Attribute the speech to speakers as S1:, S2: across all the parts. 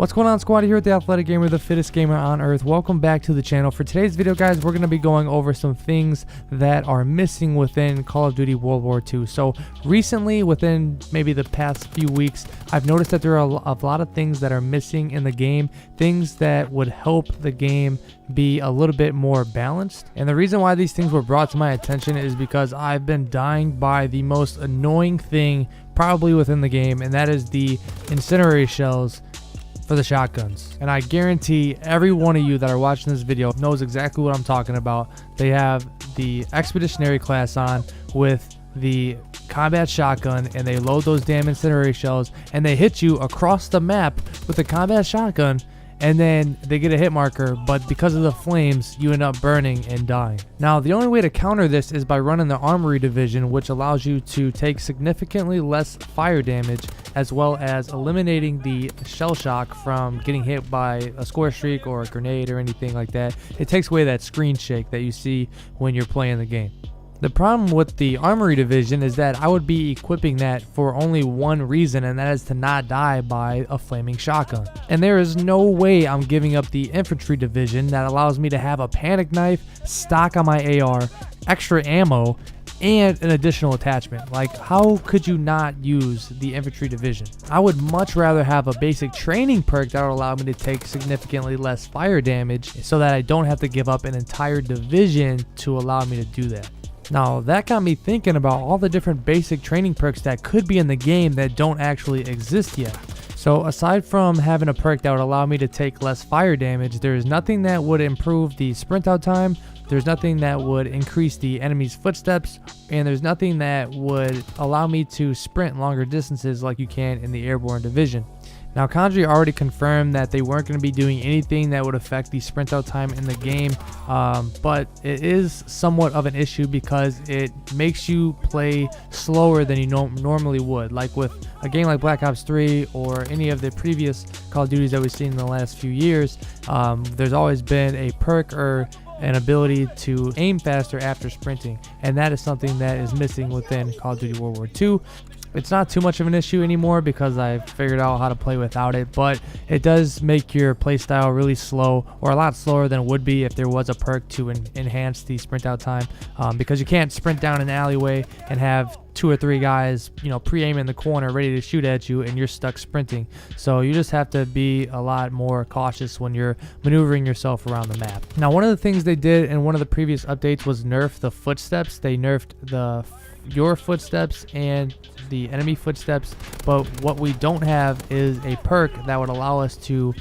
S1: What's going on, squad? Here with the Athletic Gamer, the fittest gamer on earth. Welcome back to the channel. For today's video, guys, we're going to be going over some things that are missing within Call of Duty World War II. So recently, within maybe the past few weeks, I've noticed that there are a lot of things that are missing in the game, things that would help the game be a little bit more balanced. And the reason why these things were brought to my attention is because I've been dying by the most annoying thing probably within the game, and that is the incendiary shells for the shotguns. And I guarantee every one of you that are watching this video knows exactly what I'm talking about. They have the expeditionary class on with the combat shotgun, and they load those damn incendiary shells, and they hit you across the map with the combat shotgun, and then they get a hit marker, but because of the flames, you end up burning and dying. Now, the only way to counter this is by running the Armory Division, which allows you to take significantly less fire damage, as well as eliminating the shell shock from getting hit by a score streak or a grenade or anything like that. It takes away that screen shake that you see when you're playing the game. The problem with the Armory Division is that I would be equipping that for only one reason, and that is to not die by a flaming shotgun. And there is no way I'm giving up the Infantry Division that allows me to have a panic knife, stock on my AR, extra ammo, and an additional attachment. Like, how could you not use the Infantry Division? I would much rather have a basic training perk that would allow me to take significantly less fire damage so that I don't have to give up an entire division to allow me to do that. Now, that got me thinking about all the different basic training perks that could be in the game that don't actually exist yet. So aside from having a perk that would allow me to take less fire damage, there's nothing that would improve the sprint out time, there's nothing that would increase the enemy's footsteps, and there's nothing that would allow me to sprint longer distances like you can in the Airborne Division. Now, Condry already confirmed that they weren't going to be doing anything that would affect the sprint out time in the game, but it is somewhat of an issue because it makes you play slower than you normally would. Like with a game like Black Ops 3 or any of the previous Call of Duties that we've seen in the last few years, there's always been a perk or an ability to aim faster after sprinting, and that is something that is missing within Call of Duty World War II. It's not too much of an issue anymore because I've figured out how to play without it, but it does make your playstyle really slow, or a lot slower than it would be if there was a perk to enhance the sprint out time, because you can't sprint down an alleyway and have 2 or 3 guys, pre-aim in the corner ready to shoot at you and you're stuck sprinting. So you just have to be a lot more cautious when you're maneuvering yourself around the map. Now, one of the things they did in one of the previous updates was nerf the footsteps. They nerfed your footsteps and the enemy footsteps, but what we don't have is a perk that would allow us to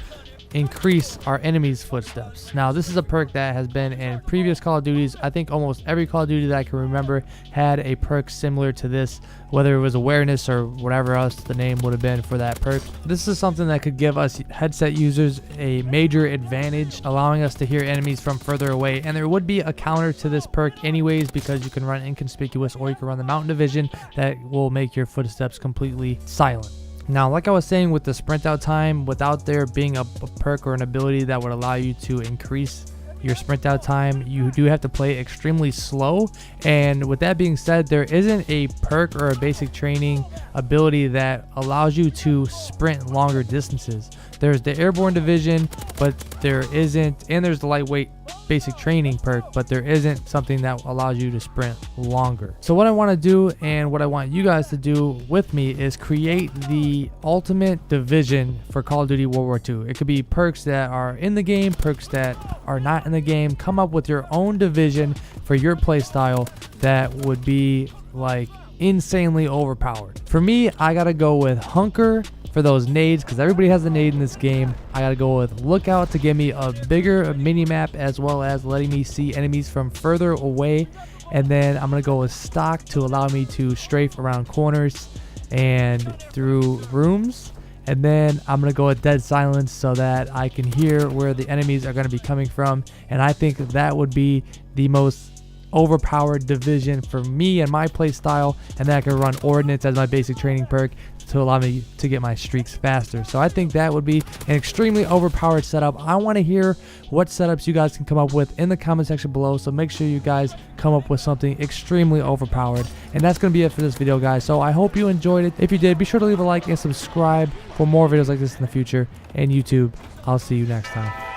S1: increase our enemy's footsteps. Now, this is a perk that has been in previous Call of Duties. I think almost every Call of Duty that I can remember had a perk similar to this, whether it was awareness or whatever else the name would have been for that perk. This is something that could give us headset users a major advantage, allowing us to hear enemies from further away. And there would be a counter to this perk anyways, because you can run inconspicuous, or you can run the Mountain Division that will make your footsteps completely silent. Now, like I was saying with the sprint out time, without there being a perk or an ability that would allow you to increase your sprint out time, you do have to play extremely slow. And with that being said, there isn't a perk or a basic training ability that allows you to sprint longer distances. There's the Airborne Division, but there isn't, and there's the lightweight basic training perk, but there isn't something that allows you to sprint longer. So what I want to do, and what I want you guys to do with me, is create the ultimate division for Call of Duty World War II. It could be perks that are in the game, perks that are not in the game. Come up with your own division for your playstyle that would be like insanely overpowered. For me, I gotta go with Hunker for those nades, because everybody has a nade in this game. I gotta go with Lookout to give me a bigger mini map, as well as letting me see enemies from further away. And then I'm gonna go with Stock to allow me to strafe around corners and through rooms. And then I'm gonna go with Dead Silence so that I can hear where the enemies are gonna be coming from. And I think that would be the most overpowered division for me and my play style, and then I can run ordnance as my basic training perk to allow me to get my streaks faster. So I think that would be an extremely overpowered setup. I want to hear what setups you guys can come up with in the comment section below, so make sure you guys come up with something extremely overpowered. And that's going to be it for this video, guys. So I hope you enjoyed it. If you did, be sure to leave a like and subscribe for more videos like this in the future. And YouTube, I'll see you next time.